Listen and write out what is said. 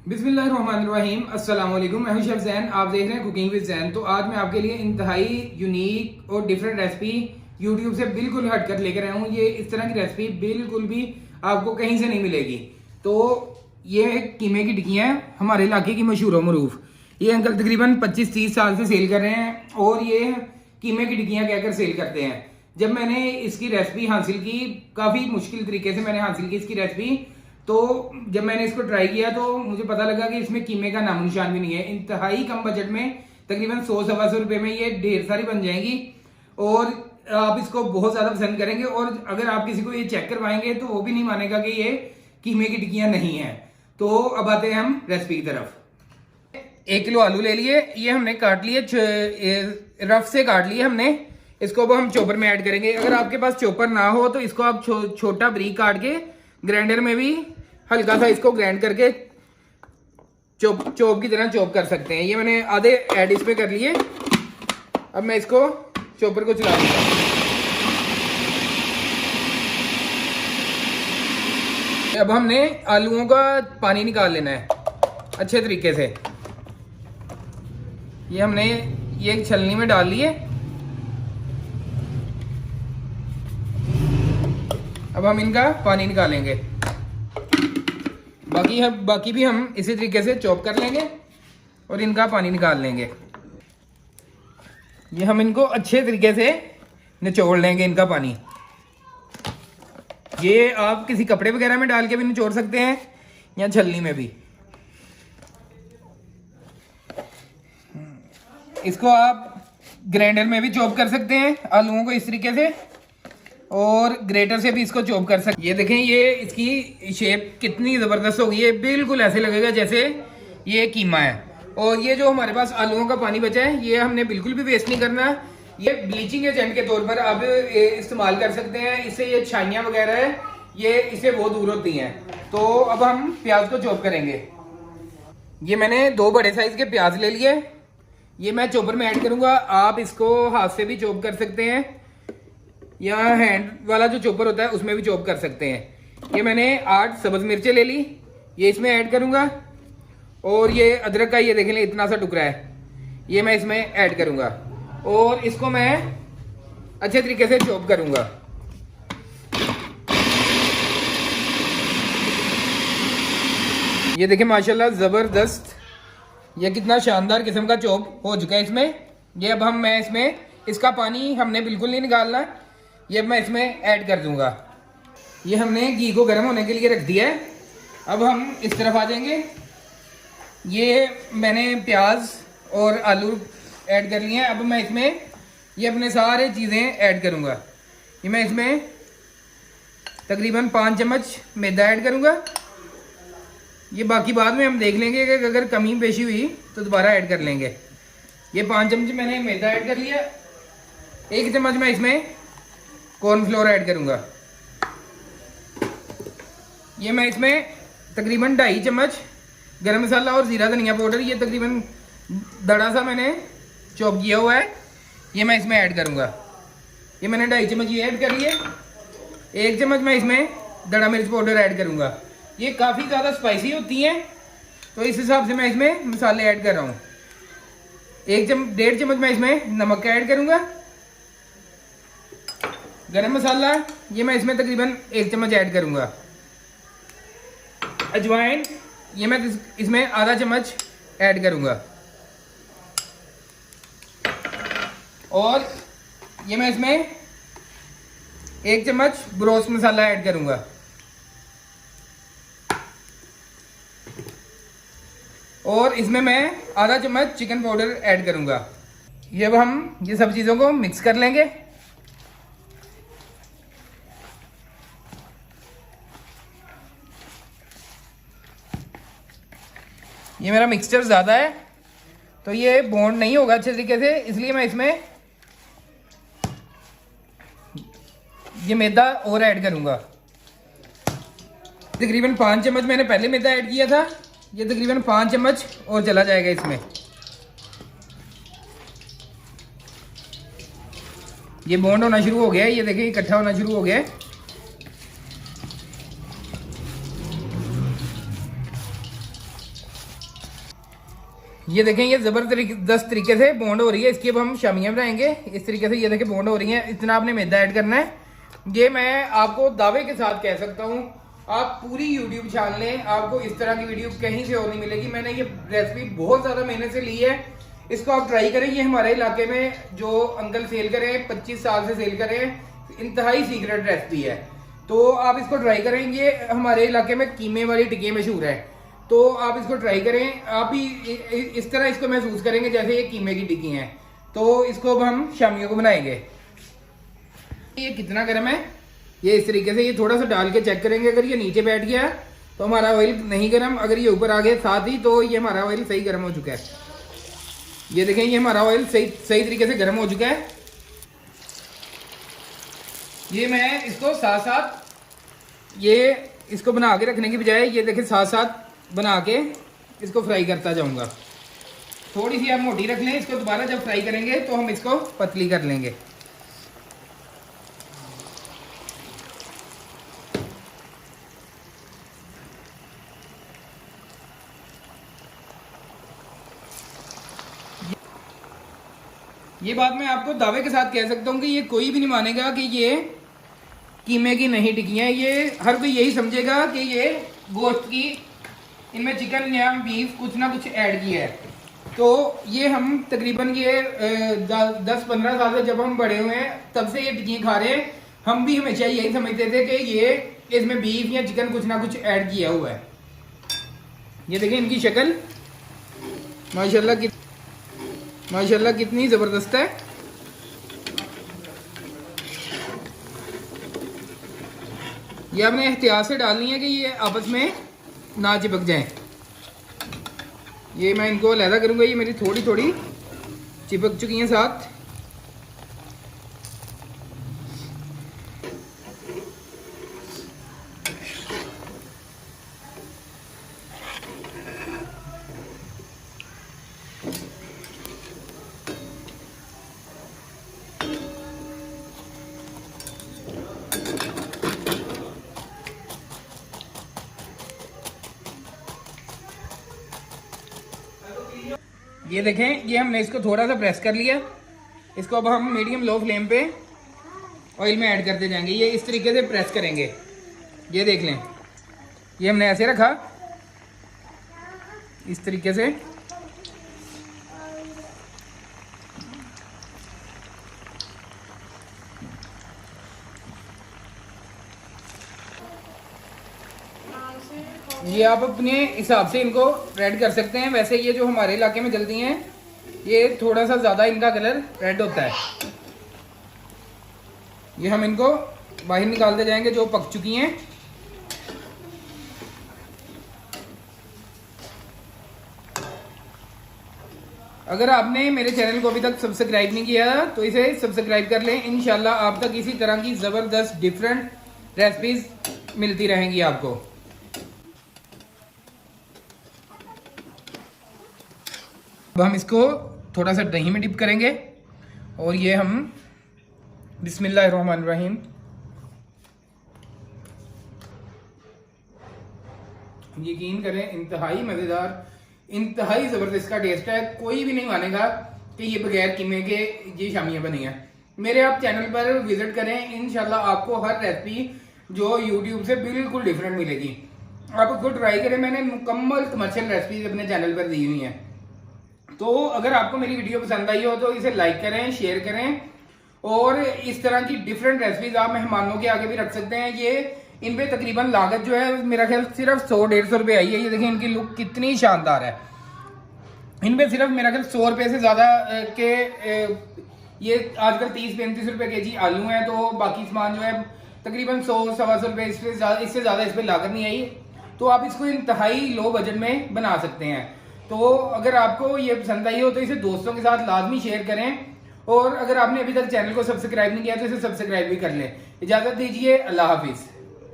बिस्मिल्लाहिर्रहमानिर्रहीम। अस्सलाम वालेकुम। मैं हूं शेफ जैन, आप देख रहे हैं कुकिंग विद जैन। तो आज मैं आपके लिए इंतहाई यूनिक और डिफरेंट रेसिपी यूट्यूब से बिल्कुल हटकर लेकर आया हूं। ये इस तरह की रेसिपी बिल्कुल भी आपको कहीं से नहीं मिलेगी। तो ये कीमे की टिक्कियाँ हैं, हमारे इलाके की मशहूर व मरूफ। ये अंकल तकरीबन 25-30 साल से सेल कर रहे हैं और ये कीमे की टिक्कियाँ कहकर सेल करते हैं। जब मैंने इसकी रेसिपी हासिल की, काफ़ी मुश्किल तरीके से मैंने हासिल की इसकी रेसिपी, तो जब मैंने इसको ट्राई किया तो मुझे पता लगा कि इसमें कीमे का नामो निशान भी नहीं है। इंतहाई कम बजट में तकरीबन 100-125 रुपए में ये ढेर सारी बन जाएंगी और आप इसको बहुत ज़्यादा पसंद करेंगे। और अगर आप किसी को ये चेक करवाएंगे तो वो भी नहीं मानेगा कि ये कीमे की टिक्कियाँ नहीं हैं। तो अब आते हैं हम रेसिपी की तरफ। 1 किलो आलू ले लिए, ये हमने काट लिए, रफ से काट लिए हमने। इसको अब हम चॉपर में ऐड करेंगे। अगर आपके पास चॉपर ना हो तो इसको आप छोटा बारीक काट के ग्राइंडर में भी हल्का सा इसको ग्राइंड करके चॉप की तरह चॉप कर सकते हैं। ये मैंने आधे ऐड इसमें कर लिए। अब मैं इसको चॉपर को चला दूंगा। अब हमने आलूओं का पानी निकाल लेना है अच्छे तरीके से। ये हमने ये छलनी में डाल लिए। अब हम इनका पानी निकालेंगे। बाकी भी हम इसी तरीके से चॉप कर लेंगे और इनका पानी निकाल लेंगे। ये हम इनको अच्छे तरीके से निचोड़ लेंगे इनका पानी। ये आप किसी कपड़े वगैरह में डाल के भी निचोड़ सकते हैं या छलनी में भी। इसको आप ग्राइंडर में भी चॉप कर सकते हैं आलूओं को इस तरीके से, और ग्रेटर से भी इसको चॉप कर सकते। ये देखें, ये इसकी शेप कितनी ज़बरदस्त होगी। ये बिल्कुल ऐसे लगेगा जैसे ये कीमा है। और ये जो हमारे पास आलूओं का पानी बचा है, ये हमने बिल्कुल भी वेस्ट नहीं करना। ये ब्लीचिंग एजेंट के तौर पर आप इस्तेमाल कर सकते हैं। इससे ये छाइयाँ वगैरह है, ये इससे बहुत दूर होती हैं। तो अब हम प्याज को चॉप करेंगे। ये मैंने 2 बड़े साइज के प्याज ले लिए। ये मैं चॉपर में ऐड करूँगा। आप इसको हाथ से भी चॉप कर सकते हैं या हैंड वाला जो चॉपर होता है उसमें भी चॉप कर सकते हैं। ये मैंने 8 सब्ज मिर्चें ले ली, ये इसमें ऐड करूंगा। और ये अदरक का, ये देख लें इतना सा टुकड़ा है, ये मैं इसमें ऐड करूंगा और इसको मैं अच्छे तरीके से चॉप करूंगा। ये देखें माशाल्लाह ज़बरदस्त, ये कितना शानदार किस्म का चॉप हो चुका है इसमें। ये अब मैं इसमें इसका पानी हमने बिल्कुल नहीं निकालना, ये मैं इसमें ऐड कर दूंगा। ये हमने घी को गर्म होने के लिए रख दिया है। अब हम इस तरफ आ जाएंगे। ये मैंने प्याज और आलू ऐड कर लिए हैं। अब मैं इसमें ये अपने सारे चीज़ें ऐड करूंगा। ये मैं इसमें तकरीबन 5 चम्मच मैदा ऐड करूंगा। ये बाकी बाद में हम देख लेंगे कि अगर कमी पेशी हुई तो दोबारा ऐड कर लेंगे। ये 5 चम्मच मैंने मैदा ऐड कर लिया। 1 चम्मच मैं इसमें कॉर्नफ्लोर ऐड करूंगा। ये मैं इसमें तकरीबन 2.5 चम्मच गरम मसाला और ज़ीरा धनिया पाउडर, ये तकरीबन दड़ा सा मैंने चॉप किया हुआ है, ये मैं इसमें ऐड करूंगा। ये मैंने 2.5 चम्मच ये ऐड कर लिए। 1 चम्मच मैं इसमें दड़ा मिर्च पाउडर ऐड करूंगा। ये काफ़ी ज़्यादा स्पाइसी होती हैं तो इस हिसाब से मैं इसमें मसाले ऐड कर रहा हूँ। 1.5 चम्मच मैं इसमें नमक का ऐड करूंगा। गरम मसाला, ये मैं इसमें तकरीबन 1 चम्मच ऐड करूंगा। अजवाइन, ये मैं इसमें आधा चम्मच ऐड करूंगा। और ये मैं इसमें 1 चम्मच ब्रोस्ट मसाला ऐड करूंगा। और इसमें मैं आधा चम्मच चिकन पाउडर ऐड करूंगा। ये अब हम ये सब चीज़ों को मिक्स कर लेंगे। ये मेरा मिक्सचर ज़्यादा है तो ये बॉन्ड नहीं होगा अच्छे तरीके से, इसलिए मैं इसमें ये मैदा और ऐड करूंगा। तकरीबन 5 चम्मच मैंने पहले मैदा ऐड किया था, ये तकरीबन 5 चम्मच और चला जाएगा इसमें। ये बॉन्ड होना शुरू हो गया है, ये देखिए इकट्ठा होना शुरू हो गया है। ये देखें ये जबरदस्त तरीके से बॉन्ड हो रही है। इसकी अब हम शामियाँ बनाएंगे इस तरीके से। ये देखें बॉन्ड हो रही है। इतना आपने मैदा ऐड करना है। ये मैं आपको दावे के साथ कह सकता हूँ, आप पूरी यूट्यूब छान लें, आपको इस तरह की वीडियो कहीं से और नहीं मिलेगी। मैंने ये रेसिपी बहुत ज़्यादा मेहनत से ली है। इसको आप ट्राई करें। ये हमारे इलाके में जो अंकल सेल करें, 25 साल से सेल करें, इंतहाई सीक्रेट रेसिपी है, तो आप इसको ट्राई करें। ये हमारे इलाके में कीमे वाली टिक्की मशहूर है, तो आप इसको ट्राई करें। आप ही इस तरह इसको महसूस करेंगे जैसे ये कीमे की टिक्की है। तो इसको अब हम शामियों को बनाएंगे। ये कितना गर्म है, ये इस तरीके से ये थोड़ा सा डाल के चेक करेंगे। अगर ये नीचे बैठ गया तो हमारा ऑयल नहीं गर्म, अगर ये ऊपर आ गया साथ ही तो ये हमारा ऑयल सही गर्म हो चुका है। ये देखें ये हमारा ऑयल सही तरीके से गर्म हो चुका है। ये मैं इसको साथ साथ ये इसको बना के रखने की बजाय ये देखें साथ साथ बना के इसको फ्राई करता जाऊंगा। थोड़ी सी आप मोटी रख लें, इसको दोबारा जब फ्राई करेंगे तो हम इसको पतली कर लेंगे। ये बात मैं आपको दावे के साथ कह सकता हूँ कि ये कोई भी नहीं मानेगा कि ये कीमे की नहीं टिक्की है। ये हर कोई यही समझेगा कि ये गोश्त की, इनमें चिकन या बीफ कुछ ना कुछ ऐड किया है। तो ये हम तकरीबन ये 10-15 साल से जब हम बड़े हुए हैं तब से ये टिक्की खा रहे हैं। हम भी हमेशा यही समझते थे कि ये इसमें बीफ या चिकन कुछ ना कुछ ऐड किया हुआ है। ये देखें इनकी शक्ल माशाल्लाह कितनी ज़बरदस्त है। ये आपने एहतियात से डालनी है कि ये आपस में ना चिपक जाएं। ये मैं इनको अलहदा करूंगा। ये मेरी थोड़ी थोड़ी चिपक चुकी हैं साथ। ये देखें ये हमने इसको थोड़ा सा प्रेस कर लिया। इसको अब हम मीडियम लो फ्लेम पे ऑयल में ऐड करते जाएंगे। ये इस तरीके से प्रेस करेंगे। ये देख लें ये हमने ऐसे रखा इस तरीके से। ये आप अपने हिसाब से इनको रेड कर सकते हैं। वैसे ये जो हमारे इलाके में जलती हैं ये थोड़ा सा ज़्यादा इनका कलर रेड होता है। ये हम इनको बाहर निकालते जाएंगे जो पक चुकी हैं। अगर आपने मेरे चैनल को अभी तक सब्सक्राइब नहीं किया तो इसे सब्सक्राइब कर लें। इंशाल्लाह आप तक इसी तरह की ज़बरदस्त डिफरेंट रेसिपीज मिलती रहेंगी आपको। अब हम इसको थोड़ा सा दही में डिप करेंगे और ये हम बिस्मिल्लाहिर्रहमानिर्रहीम यकीन करें इंतहाई मज़ेदार, इंतहाई ज़बरदस्त का टेस्ट है। कोई भी नहीं मानेगा कि ये बगैर कीमे के ये शामियाँ बनी हैं। मेरे आप चैनल पर विजिट करें, इंशाल्लाह आपको हर रेसिपी जो यूट्यूब से बिल्कुल डिफरेंट मिलेगी। आप उसको ट्राई करें। मैंने मुकम्मल कमर्शियल रेसिपीज अपने चैनल पर दी हुई हैं। तो अगर आपको मेरी वीडियो पसंद आई हो तो इसे लाइक करें, शेयर करें और इस तरह की डिफरेंट रेसिपीज आप मेहमानों के आगे भी रख सकते हैं। ये इन पे तकरीबन लागत जो है मेरा ख्याल सिर्फ 100-150 रुपये आई है। ये देखें इनकी लुक कितनी शानदार है। इन पे सिर्फ मेरा ख्याल 100 रुपये से ज़्यादा के ये आजकल 30-35 रुपये केजी आलू हैं। तो बाकी सामान जो है तकरीबन 100-125 रुपये इससे ज़्यादा इस पर लागत नहीं आई। तो आप इसको इंतहाई लो बजट में बना सकते हैं। तो अगर आपको ये पसंद आई हो तो इसे दोस्तों के साथ लाजमी शेयर करें और अगर आपने अभी तक चैनल को सब्सक्राइब नहीं किया तो इसे सब्सक्राइब भी कर लें। इजाज़त दीजिए, अल्लाह हाफिज़।